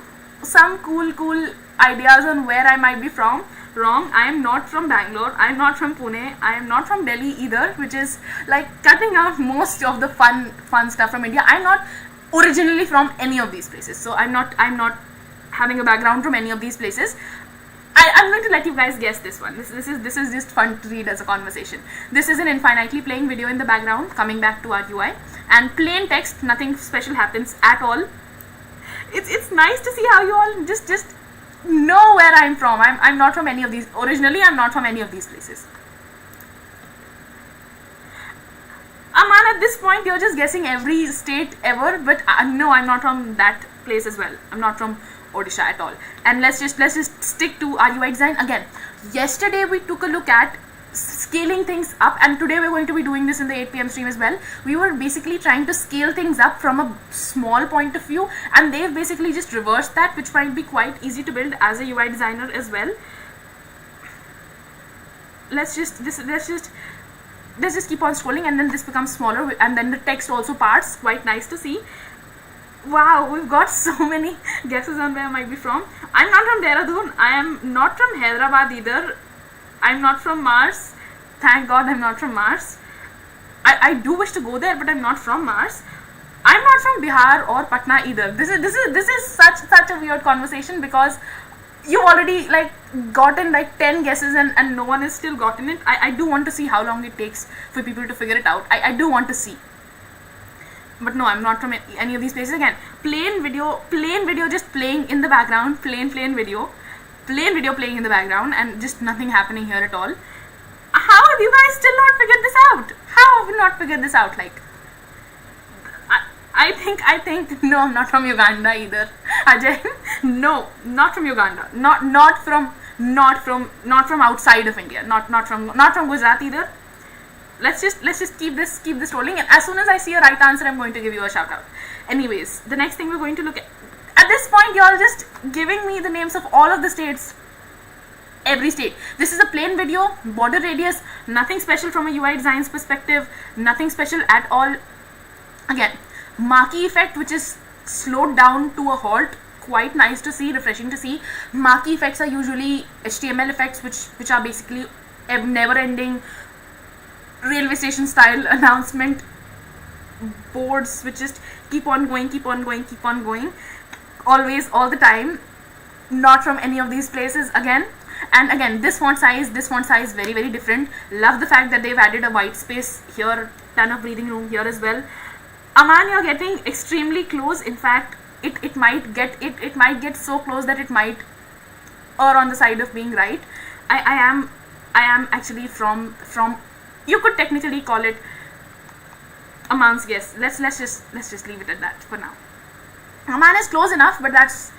[SPEAKER 1] cool ideas on where I might be from. Wrong. I am not from Bangalore. I am not from Pune. I am not from Delhi either, which is like cutting out most of the fun stuff from India. I'm not originally from any of these places, so I'm not having a background from any of these places. I'm going to let you guys guess this one. This is just fun to read as a conversation. This is an infinitely playing video in the background, coming back to our UI, and plain text. Nothing special happens at all. It's nice to see how you all just know where I'm from. I'm not from any of these. Originally, I'm not from any of these places. Aman, at this point, you're just guessing every state ever, but no, I'm not from that place as well. I'm not from Odisha at all. And let's just stick to our UI design again. Yesterday we took a look at scaling things up, and today we're going to be doing this in the 8 p.m. stream as well. We were basically trying to scale things up from a small point of view, and they've basically just reversed that, which might be quite easy to build as a UI designer as well. Let's just keep on scrolling, and then this becomes smaller, and then the text also parts. Quite nice to see. Wow, we've got so many guesses on where I might be from. I'm not from Dehradun. I am not from Hyderabad either. I'm not from Mars. Thank God I'm not from Mars. I do wish to go there, but I'm not from Mars. I'm not from Bihar or Patna either. This is such a weird conversation, because you've already like gotten like 10 guesses and no one has still gotten it. I do want to see how long it takes for people to figure it out. I do want to see. But no, I'm not from any of these places. Again, plain video just playing in the background, plain video playing in the background, and just nothing happening here at all. How have you guys still not figured this out? How have you not figured this out? Like, I think no, I'm not from Uganda either. Ajay, no, not from Uganda. Not from outside of India. Not from Gujarat either. Let's just keep this rolling, and as soon as I see a right answer, I'm going to give you a shout out. Anyways, the next thing we're going to look at this point, you're just giving me the names of all of the states. Every state. This is a plain video, border radius, nothing special from a UI designs perspective, nothing special at all. Again, marquee effect, which is slowed down to a halt. Quite nice to see, refreshing to see. Marquee effects are usually HTML effects, which are basically never-ending railway station style announcement boards, which just keep on going, always, all the time. Not from any of these places again. And again, this font size, very, very different. Love the fact that they've added a white space here, ton of breathing room here as well. Aman, you're getting extremely close. In fact, it might get so close that it might err on the side of being right. I am actually from you could technically call it Aman's guess. Let's just leave it at that for now. Amman is close enough, but that's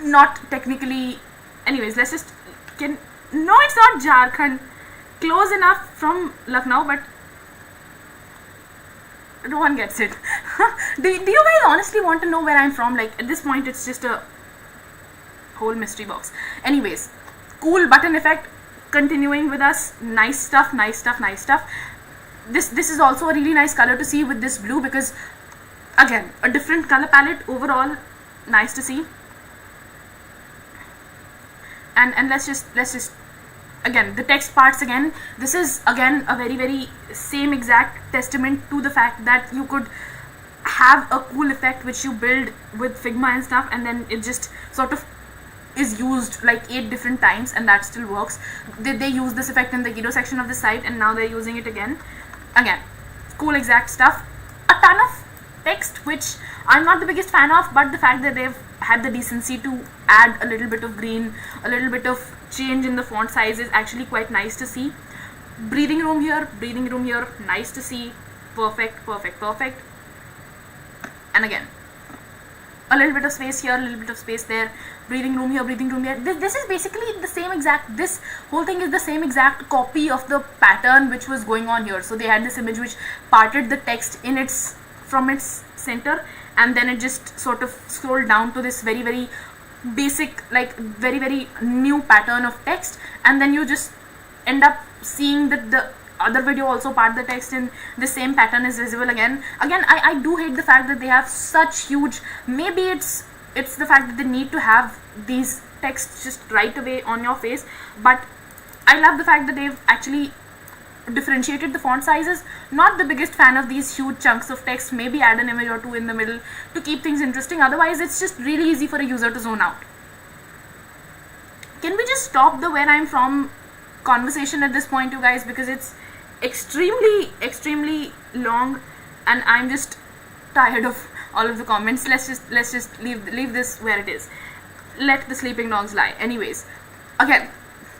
[SPEAKER 1] not technically. Anyways, let's just no, it's not Jharkhand. Close enough from Lucknow, but no one gets it. do you guys honestly want to know where I'm from? Like, at this point, it's just a whole mystery box. Anyways, cool button effect continuing with us. Nice stuff. This is also a really nice color to see with this blue, because again, a different color palette overall. Nice to see. And let's just again, the text parts again. This is again a very same exact testament to the fact that you could have a cool effect which you build with Figma and stuff, and then it just sort of is used like 8 different times, and that still works. They use this effect in the Guido section of the site, and now they're using it again. Again, cool exact stuff. A ton of text which I'm not the biggest fan of, but the fact that they've had the decency to add a little bit of green, a little bit of change in the font size is actually quite nice to see. Breathing room here, nice to see. Perfect. And again, a little bit of space here, a little bit of space there. Breathing room here. This is basically the same exact, this whole thing is the same exact copy of the pattern which was going on here. So they had this image which parted the text from its center, and then it just sort of scrolled down to this very basic, like very new pattern of text, and then you just end up seeing that the other video also part the text in the same pattern is visible again. I do hate the fact that they have such huge, maybe it's the fact that they need to have these texts just right away on your face, but I love the fact that they've actually differentiated the font sizes. Not the biggest fan of these huge chunks of text. Maybe add an image or two in the middle to keep things interesting, otherwise it's just really easy for a user to zone out. Can we just stop the where I'm from conversation at this point, you guys, because it's extremely long and I'm just tired of all of the comments. Let's just leave this where it is. Let the sleeping dogs lie. Anyways, again,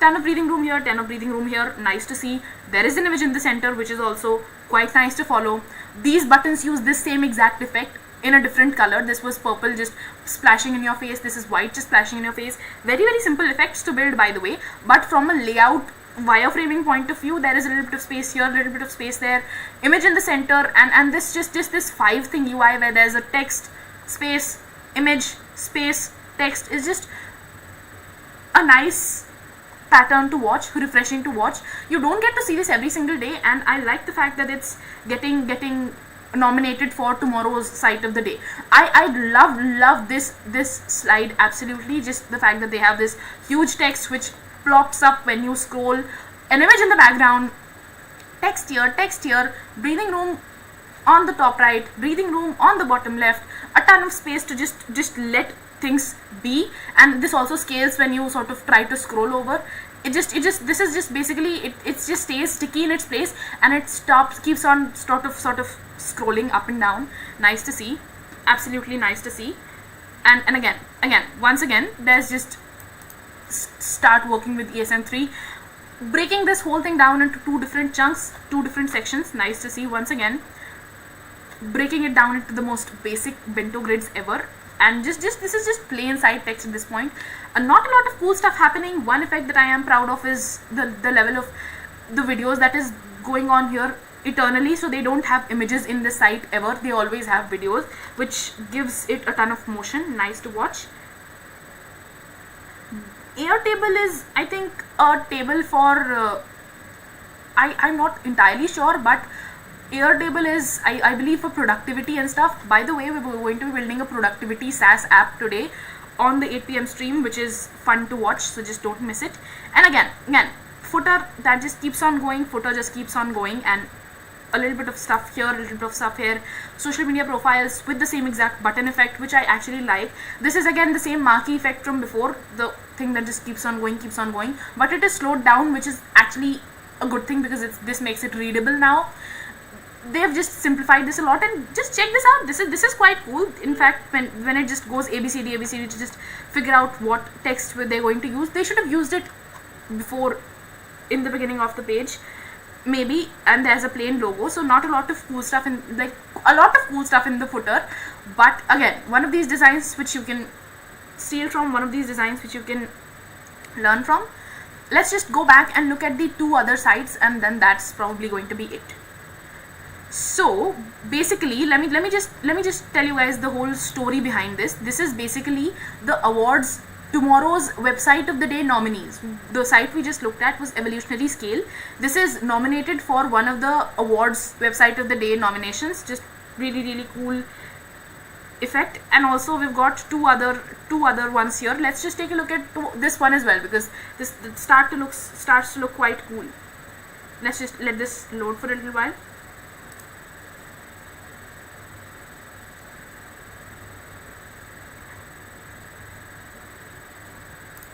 [SPEAKER 1] ton of breathing room here, nice to see. There is an image in the center which is also quite nice to follow. These buttons use this same exact effect in a different color. This was purple just splashing in your face, this is white just splashing in your face. Very simple effects to build, by the way, but from a layout wireframing point of view, there is a little bit of space here, a little bit of space there, image in the center, and this just this 5 thing UI where there's a text, space, image, space, text is just a nice pattern to watch, refreshing to watch. You don't get to see this every single day, and I like the fact that it's getting nominated for tomorrow's site of the day. I love this slide, absolutely. Just the fact that they have this huge text which plops up when you scroll, an image in the background, text here, breathing room on the top right, breathing room on the bottom left, a ton of space to just let things be, and this also scales when you sort of try to scroll over. This is just basically it just stays sticky in its place, and it keeps on sort of scrolling up and down. Nice to see, absolutely nice to see. And again once again, there's just start working with ESM3, breaking this whole thing down into 2 different chunks, 2 different sections. Nice to see once again, breaking it down into the most basic bento grids ever. And this is just plain side text at this point. Not a lot of cool stuff happening. One effect that I am proud of is the level of the videos that is going on here eternally. So they don't have images in the site ever, they always have videos, which gives it a ton of motion. Nice to watch. Airtable is, I think, a table for I'm not entirely sure, but Airtable is, I believe, for productivity and stuff. By the way, we're going to be building a productivity SaaS app today on the 8 PM stream, which is fun to watch, so just don't miss it. And again, footer, that just keeps on going, and a little bit of stuff here, a little bit of stuff here. Social media profiles with the same exact button effect, which I actually like. This is again the same marquee effect from before, the thing that just keeps on going, but it is slowed down, which is actually a good thing because this makes it readable now. They've just simplified this a lot, and just check this out. This is quite cool. In fact, when it just goes ABCD to just figure out what text they're going to use, they should have used it before in the beginning of the page, maybe. And there's a plain logo, so not a lot of cool stuff in, like, a lot of cool stuff in the footer. But again, one of these designs which you can steal from, one of these designs which you can learn from. Let's just go back and look at the two other sites, and then that's probably going to be it. So basically, let me just tell you guys the whole story behind this. This is basically the awards, tomorrow's website of the day nominees. The site we just looked at was Evolutionary Scale. This is nominated for one of the awards website of the day nominations. Just really cool effect. And also we've got two other ones here. Let's just take a look at this one as well, because this starts to look quite cool. Let's just let this load for a little while.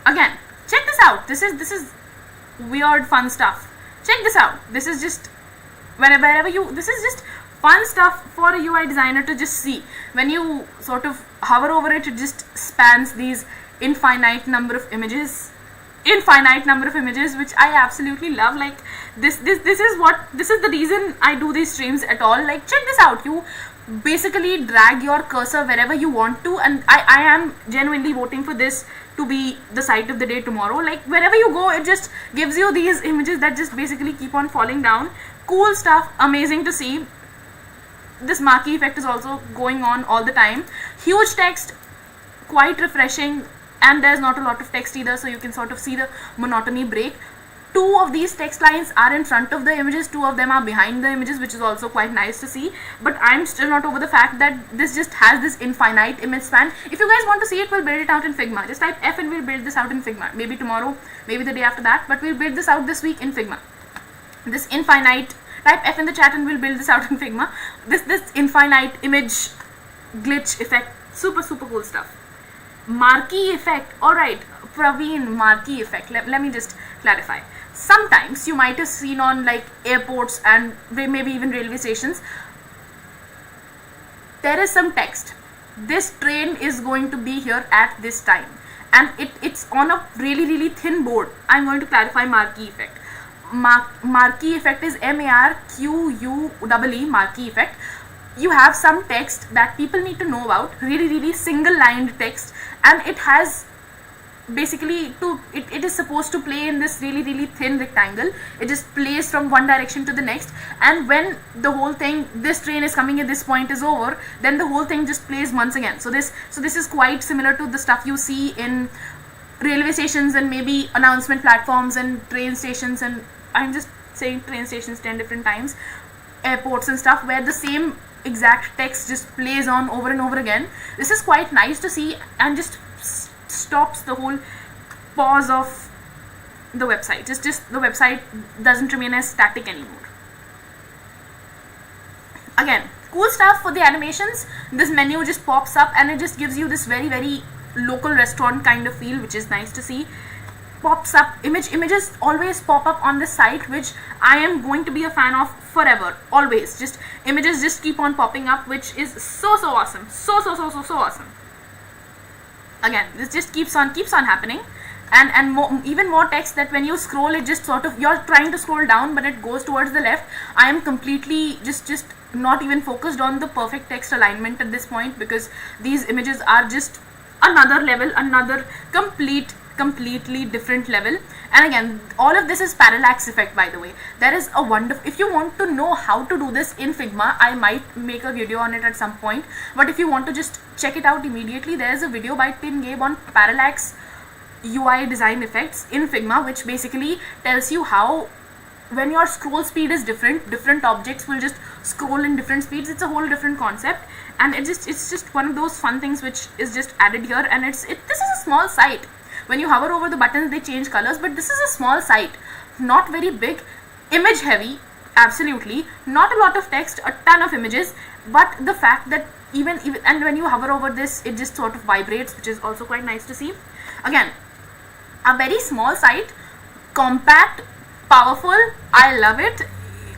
[SPEAKER 1] Again, check this out. This is weird fun stuff. Check this out. This is just this is just fun stuff for a UI designer to just see. When you sort of hover over it, it just spans these infinite number of images, which I absolutely love. Like this is the reason I do these streams at all. Like, check this out. You basically drag your cursor wherever you want to, and I am genuinely voting for this to be the site of the day tomorrow. Like, wherever you go, it just gives you these images that just basically keep on falling down. Cool stuff, amazing to see. This marquee effect is also going on all the time. Huge text, quite refreshing, and there's not a lot of text either, so you can sort of see the monotony break. Two of these text lines are in front of the images, two of them are behind the images, which is also quite nice to see. But I'm still not over the fact that this just has this infinite image span. If you guys want to see it, we'll build it out in Figma. Just type F and we'll build this out in Figma. Maybe tomorrow, maybe the day after that, but we'll build this out this week in Figma. This infinite, type F in the chat and we'll build this out in Figma. This infinite image glitch effect, super cool stuff. Marquee effect, alright, Praveen, marquee effect. Let me just clarify. Sometimes you might have seen on like airports and maybe even railway stations, there is some text. This train is going to be here at this time, and it's on a really thin board. I'm going to clarify marquee effect. Marquee effect is MARQUEE, marquee effect. You have some text that people need to know about, really single lined text, and it has basically it is supposed to play in this really thin rectangle. It just plays from one direction to the next, and when the whole thing, this train is coming at this point, is over, then the whole thing just plays once again. So this is quite similar to the stuff you see in railway stations and maybe announcement platforms and train stations, and I'm just saying train stations 10 different times, airports and stuff, where the same exact text just plays on over and over again. This is quite nice to see and just stops the whole pause of the website. Just the website doesn't remain as static anymore. Again, cool stuff for the animations. This menu just pops up and it just gives you this very local restaurant kind of feel, which is nice to see. Pops up, images always pop up on this site, which I am going to be a fan of forever, always. Just images just keep on popping up, which is so awesome, so awesome. Again, this just keeps on happening, and even more text that when you scroll, it just sort of, you're trying to scroll down but it goes towards the left. I am completely just not even focused on the perfect text alignment at this point, because these images are just another level, another completely different level. And again, all of this is parallax effect, by the way. There is a wonderful, if you want to know how to do this in Figma, I might make a video on it at some point, but if you want to just check it out immediately, there is a video by Tim Gabe on parallax UI design effects in Figma, which basically tells you how, when your scroll speed is different objects will just scroll in different speeds. It's a whole different concept, and it's just one of those fun things which is just added here. And this is a small site. When you hover over the buttons, they change colors, but this is a small site, not very big, image heavy, absolutely, not a lot of text, a ton of images, but the fact that even and when you hover over this, it just sort of vibrates, which is also quite nice to see. Again, a very small site, compact, powerful. I love it.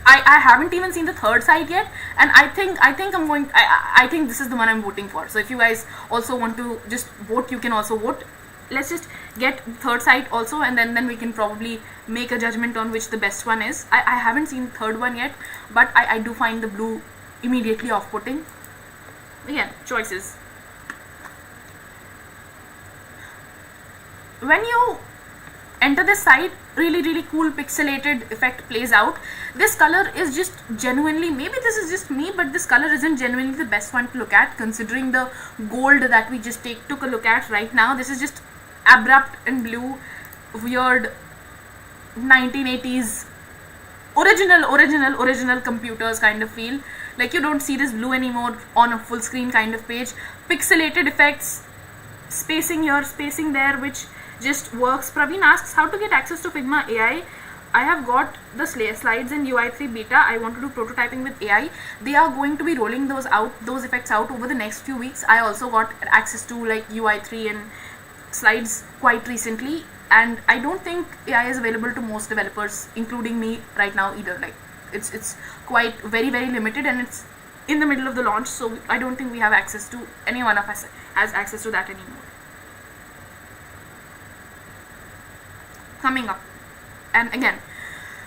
[SPEAKER 1] I haven't even seen the third site yet, and I think I think this is the one I'm voting for. So if you guys also want to just vote, you can also vote. Let's just get third site also, and then we can probably make a judgment on which the best one is. I haven't seen third one yet, but I do find the blue immediately off-putting. again, choices. When you enter this site, really cool pixelated effect plays out. This color is just genuinely, maybe this is just me, but this color isn't genuinely the best one to look at considering the gold that we just took a look at right now. This is just abrupt and blue, weird 1980s original computers kind of feel. Like you don't see this blue anymore on a full screen kind of page. Pixelated effects, spacing here, spacing there, which just works. Praveen asks how to get access to Figma AI. I have got the slides in UI3 beta. I want to do prototyping with AI. They are going to be rolling those effects out over the next few weeks. I also got access to like UI3 and slides quite recently, and I don't think AI is available to most developers, including me right now either. Like it's quite very limited, and it's in the middle of the launch, so I don't think we have access to, any one of us has access to that anymore. Coming up, and again,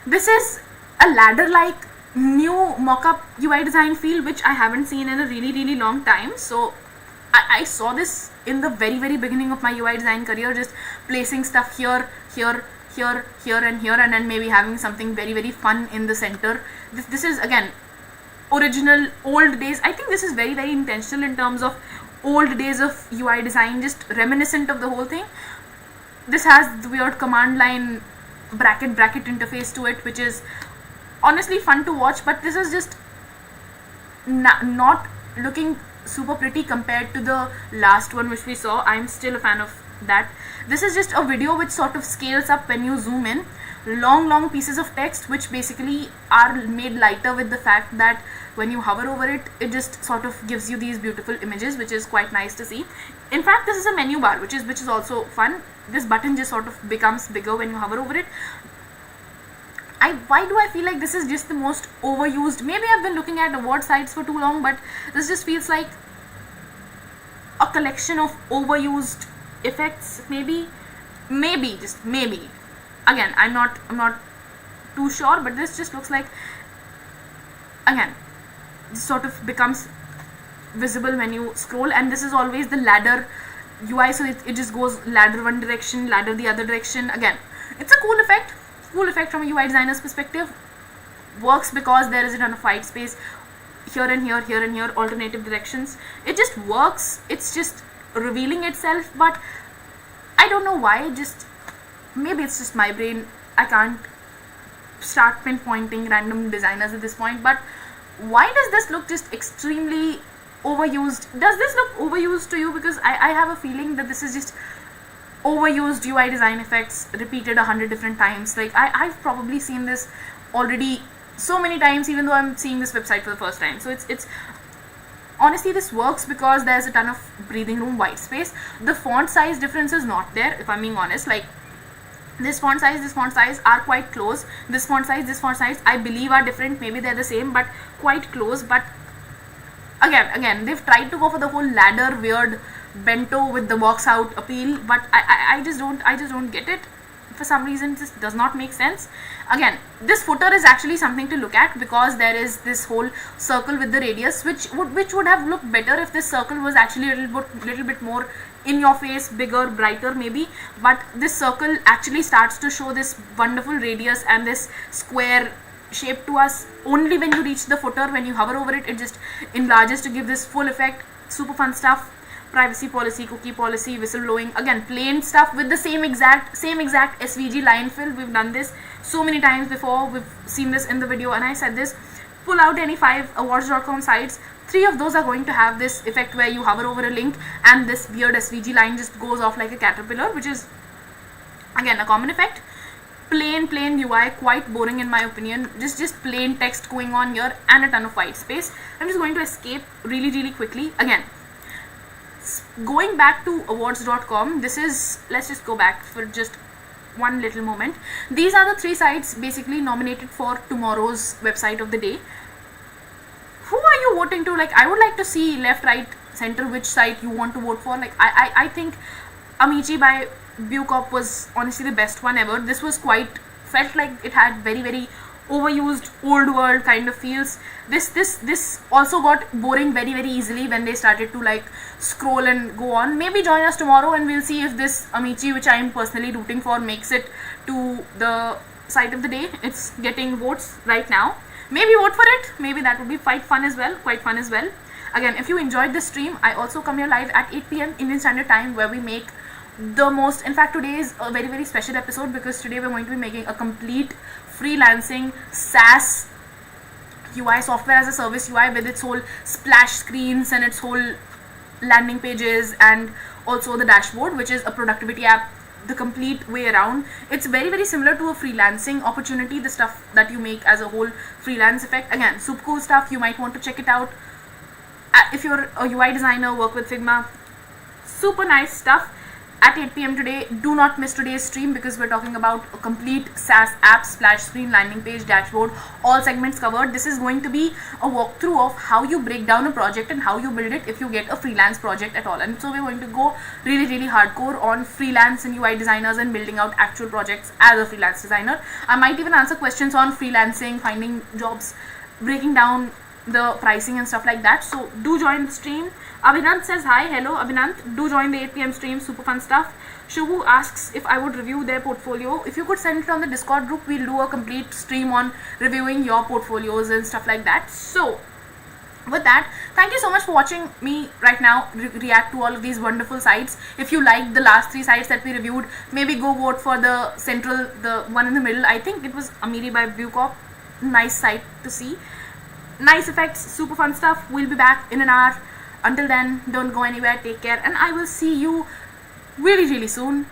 [SPEAKER 1] this is a ladder like new mock-up UI design feel which I haven't seen in a really long time. So I saw this in the very beginning of my UI design career, just placing stuff here and here, and then maybe having something very fun in the center. This is again original old days. I think this is very intentional in terms of old days of UI design, just reminiscent of the whole thing. This has the weird command line bracket interface to it, which is honestly fun to watch, but this is just not looking super pretty compared to the last one which we saw. I'm still a fan of that. This is just a video which sort of scales up when you zoom in. Long pieces of text which basically are made lighter with the fact that when you hover over it, it just sort of gives you these beautiful images, which is quite nice to see. In fact, this is a menu bar, which is also fun. This button just sort of becomes bigger when you hover over it. Why do I feel like this is just the most overused? Maybe I've been looking at award sites for too long, but this just feels like a collection of overused effects. Maybe, just maybe. Again, I'm not too sure, but this just looks like, again, this sort of becomes visible when you scroll, and this is always the ladder UI, so it just goes ladder one direction, ladder the other direction. Again, it's a cool effect from a UI designer's perspective. Works because there is a ton of white space here and here, alternative directions. It just works. It's just revealing itself, but I don't know why. Just maybe it's just my brain. I can't start pinpointing random designers at this point, but why does this look just extremely overused? Does this look overused to you? Because I have a feeling that this is just overused UI design effects repeated 100 different times. Like I've probably seen this already so many times, even though I'm seeing this website for the first time. So it's honestly, this works because there's a ton of breathing room, white space. The font size difference is not there, if I'm being honest. Like this font size are quite close. This font size I believe are different. Maybe they're the same, but quite close. But again, they've tried to go for the whole ladder weird bento with the box out appeal, but I just don't get it. For some reason, this does not make sense. Again, this footer is actually something to look at because there is this whole circle with the radius, which would have looked better if this circle was actually a little bit more in your face, bigger, brighter maybe. But this circle actually starts to show this wonderful radius and this square shape to us only when you reach the footer. When you hover over it, it just enlarges to give this full effect. Super fun stuff. Privacy policy, cookie policy, whistleblowing. Again, plain stuff with the same exact SVG line fill. We've done this so many times before. We've seen this in the video, and I said this. Pull out any 5 Awwwards.com sites. 3 of those are going to have this effect where you hover over a link and this weird SVG line just goes off like a caterpillar, which is again a common effect. Plain UI, quite boring in my opinion. Just plain text going on here and a ton of white space. I'm just going to escape really quickly. Again, going back to Awwwards.com, this is, let's just go back for just one little moment. These are the 3 sites basically nominated for tomorrow's website of the day. Who are you voting to? Like, I would like to see left, right, center which site you want to vote for. Like, I think Amici by Bucop was honestly the best one ever. This was felt like it had very overused old world kind of feels. This also got boring very very easily when they started to like scroll and go on. Maybe join us tomorrow and we'll see if this Amici, which I am personally rooting for, makes it to the site of the day. It's getting votes right now. Maybe vote for it. Maybe that would be quite fun as well. Again, if you enjoyed this stream, I also come here live at 8 p.m. Indian Standard Time, where we make the most, in fact today is a very very special episode, because today we're going to be making a complete freelancing SaaS UI, software as a service UI, with its whole splash screens and its whole landing pages and also the dashboard, which is a productivity app the complete way around. It's very very similar to a freelancing opportunity, the stuff that you make as a whole freelance effect. Again, super cool stuff. You might want to check it out. If you're a UI designer, work with Figma, super nice stuff. At 8 p.m. today, do not miss today's stream, because we're talking about a complete SaaS app, splash screen, landing page, dashboard, all segments covered. This is going to be a walkthrough of how you break down a project and how you build it if you get a freelance project at all. And so we're going to go really really hardcore on freelance and UI designers and building out actual projects as a freelance designer. I might even answer questions on freelancing, finding jobs, breaking down the pricing and stuff like that. So do join the stream. Abhinant says hi. Hello Abhinant, do join the 8 p.m. stream, super fun stuff. Shubhu asks if I would review their portfolio. If you could send it on the Discord group, we'll do a complete stream on reviewing your portfolios and stuff like that. So with that, thank you so much for watching me right now react to all of these wonderful sites. If you liked the last 3 sites that we reviewed, maybe go vote for the central, the one in the middle. I think it was Amiri by Bucop. Nice site to see. Nice effects, super fun stuff. We'll be back in an hour. Until then, don't go anywhere, take care, and I will see you really really soon.